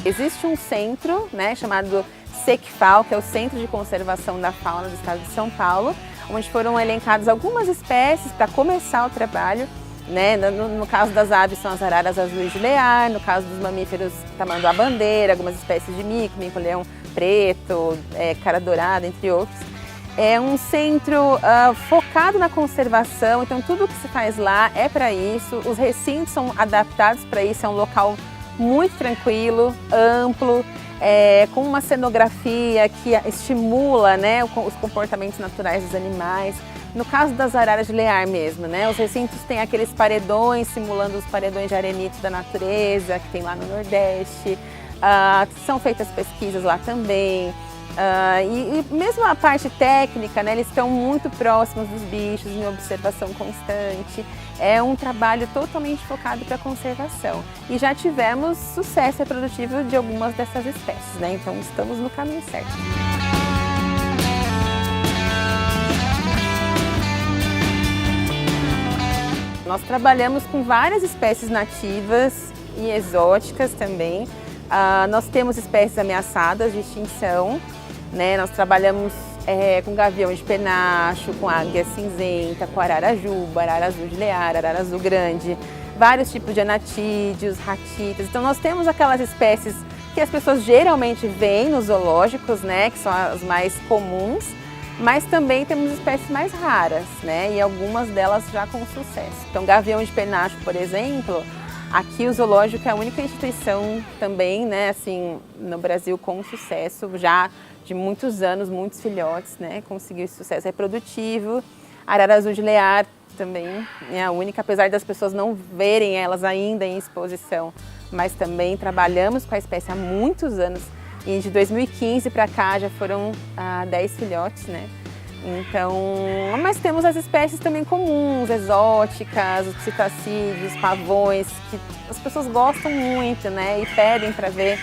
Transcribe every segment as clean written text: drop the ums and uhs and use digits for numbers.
Existe um centro, né, chamado SECFAL, que é o Centro de Conservação da Fauna do Estado de São Paulo, onde foram elencadas algumas espécies para começar o trabalho. Né? No caso das aves são as araras azuis de Lear, no caso dos mamíferos, tamanduá-bandeira, algumas espécies de mico, mico-leão preto, cara dourada, entre outros. É um centro focado na conservação, então tudo que se faz lá é para isso, os recintos são adaptados para isso, é um local muito tranquilo, amplo, com uma cenografia que estimula, né, os comportamentos naturais dos animais. No caso das araras de Lear mesmo, né, os recintos têm aqueles paredões simulando os paredões de arenito da natureza que tem lá no Nordeste. São feitas pesquisas lá também. E mesmo a parte técnica, né, eles estão muito próximos dos bichos, em observação constante. É um trabalho totalmente focado para a conservação. E já tivemos sucesso reprodutivo de algumas dessas espécies, né, então estamos no caminho certo. Nós trabalhamos com várias espécies nativas e exóticas também. Nós temos espécies ameaçadas de extinção, né? Nós trabalhamos com gavião de penacho, com águia cinzenta, com ararajuba, arara azul de Lear, arara azul grande, vários tipos de anatídeos, ratitas. Então nós temos aquelas espécies que as pessoas geralmente veem nos zoológicos, né? Que são as mais comuns. Mas também temos espécies mais raras, né? E algumas delas já com sucesso. Então, gavião de penacho, por exemplo, aqui o zoológico é a única instituição também, né, assim, no Brasil com sucesso, já de muitos anos, muitos filhotes, né, conseguiu esse sucesso reprodutivo. Arara azul de Lear também é a única, apesar das pessoas não verem elas ainda em exposição, mas também trabalhamos com a espécie há muitos anos. E de 2015 para cá já foram 10 filhotes, né? Então, mas temos as espécies também comuns, exóticas, os psitacídeos, pavões, que as pessoas gostam muito, né? E pedem para ver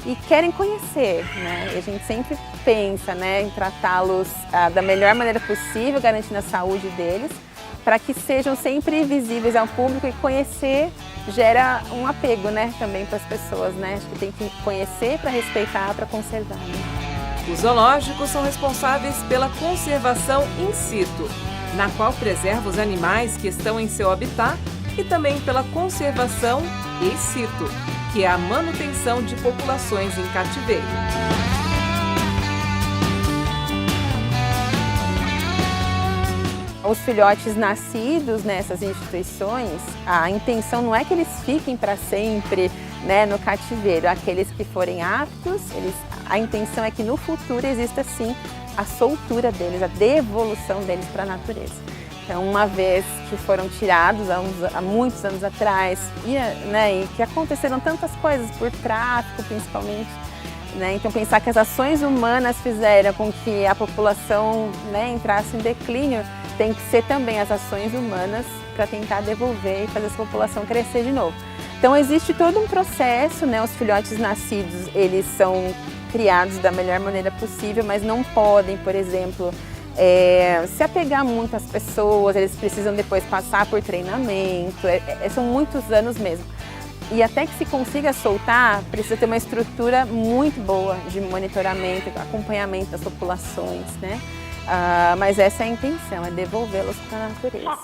e querem conhecer, né? E a gente sempre pensa, né, em tratá-los da melhor maneira possível, garantindo a saúde deles, para que sejam sempre visíveis ao público e conhecer gera um apego, né, também para as pessoas, né? Acho que tem que conhecer para respeitar, para conservar, né? Os zoológicos são responsáveis pela conservação in situ, na qual preserva os animais que estão em seu habitat, e também pela conservação ex situ, que é a manutenção de populações em cativeiro. Os filhotes nascidos nessas instituições, a intenção não é que eles fiquem para sempre, né, no cativeiro. Aqueles que forem aptos, a intenção é que no futuro exista sim a soltura deles, a devolução deles para a natureza. Então, uma vez que foram tirados há muitos anos atrás, e que aconteceram tantas coisas por tráfico principalmente, né? Então pensar que as ações humanas fizeram com que a população, né, entrasse em declínio, tem que ser também as ações humanas para tentar devolver e fazer essa população crescer de novo. Então existe todo um processo, né? Os filhotes nascidos, eles são criados da melhor maneira possível, mas não podem, por exemplo, se apegar muito às pessoas, eles precisam depois passar por treinamento, são muitos anos mesmo. E até que se consiga soltar, precisa ter uma estrutura muito boa de monitoramento, acompanhamento das populações, né? Mas essa é a intenção, é devolvê-los para a natureza.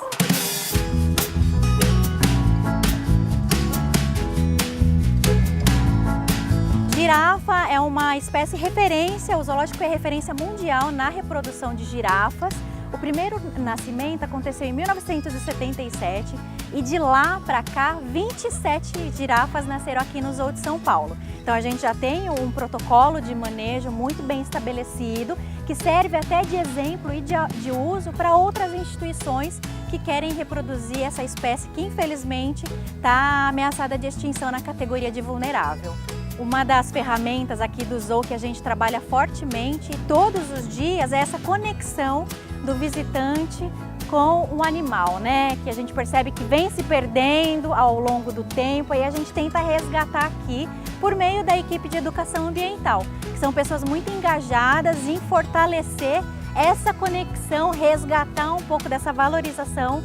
Girafa é uma espécie referência, o zoológico é referência mundial na reprodução de girafas. O primeiro nascimento aconteceu em 1977 e de lá para cá 27 girafas nasceram aqui no Zoo de São Paulo. Então a gente já tem um protocolo de manejo muito bem estabelecido que serve até de exemplo e de uso para outras instituições que querem reproduzir essa espécie que infelizmente está ameaçada de extinção na categoria de vulnerável. Uma das ferramentas aqui do Zoo que a gente trabalha fortemente todos os dias é essa conexão do visitante com o animal, né? Que a gente percebe que vem se perdendo ao longo do tempo e a gente tenta resgatar aqui por meio da equipe de educação ambiental, que são pessoas muito engajadas em fortalecer essa conexão, resgatar um pouco dessa valorização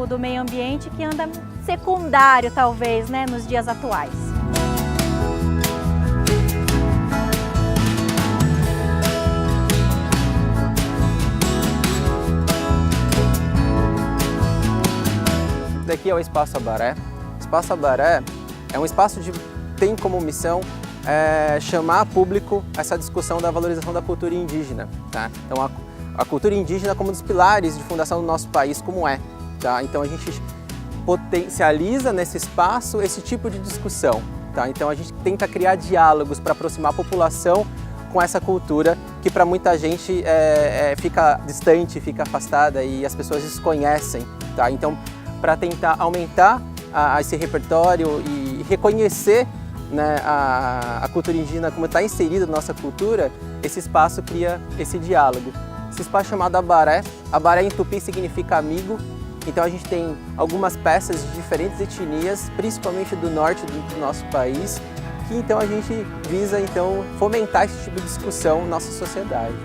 do meio ambiente que anda secundário, talvez, né, nos dias atuais. daqui é o Espaço Abaré. O Espaço Abaré é um espaço que tem como missão chamar público essa discussão da valorização da cultura indígena. Tá? Então, a cultura indígena como um dos pilares de fundação do nosso país, como é. Tá? Então, a gente potencializa nesse espaço esse tipo de discussão. Tá? Então, a gente tenta criar diálogos para aproximar a população com essa cultura que para muita gente fica distante, fica afastada e as pessoas desconhecem. Tá? Então, para tentar aumentar esse repertório e reconhecer, né, a cultura indígena como está inserida na nossa cultura, esse espaço cria esse diálogo. Esse espaço chamado Abaré, Abaré em tupi significa amigo, então a gente tem algumas peças de diferentes etnias, principalmente do norte do nosso país, que então a gente visa então fomentar esse tipo de discussão na nossa sociedade.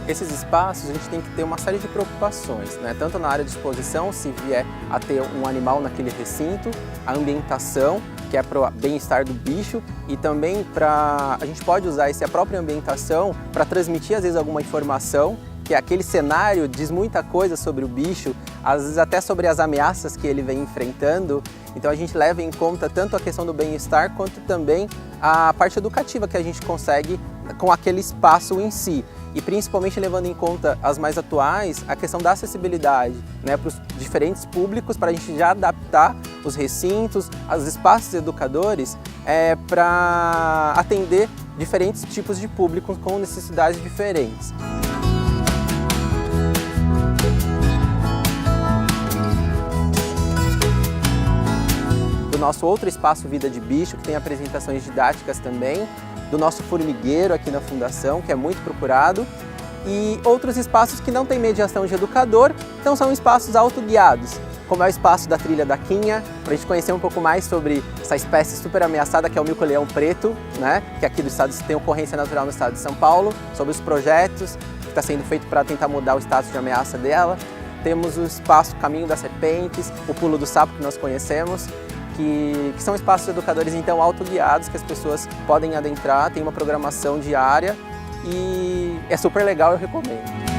Esses espaços a gente tem que ter uma série de preocupações, né? Tanto na área de exposição, se vier a ter um animal naquele recinto, a ambientação, que é para o bem-estar do bicho, e também a gente pode usar a própria ambientação para transmitir às vezes alguma informação, que aquele cenário diz muita coisa sobre o bicho, às vezes até sobre as ameaças que ele vem enfrentando. Então a gente leva em conta tanto a questão do bem-estar quanto também a parte educativa que a gente consegue com aquele espaço em si. E principalmente levando em conta as mais atuais, a questão da acessibilidade, né, para os diferentes públicos, para a gente já adaptar os recintos, os espaços educadores, para atender diferentes tipos de públicos com necessidades diferentes. Do nosso outro espaço Vida de Bicho, que tem apresentações didáticas também, do nosso formigueiro aqui na Fundação, que é muito procurado, e outros espaços que não têm mediação de educador, então são espaços autoguiados, como é o espaço da Trilha da Quinha, para a gente conhecer um pouco mais sobre essa espécie super ameaçada que é o mico-leão preto, né, que aqui do estado tem ocorrência natural no estado de São Paulo, sobre os projetos que está sendo feito para tentar mudar o status de ameaça dela. Temos o espaço Caminho das Serpentes, o Pulo do Sapo que nós conhecemos, que são espaços educadores então autoguiados que as pessoas podem adentrar, tem uma programação diária e é super legal, eu recomendo.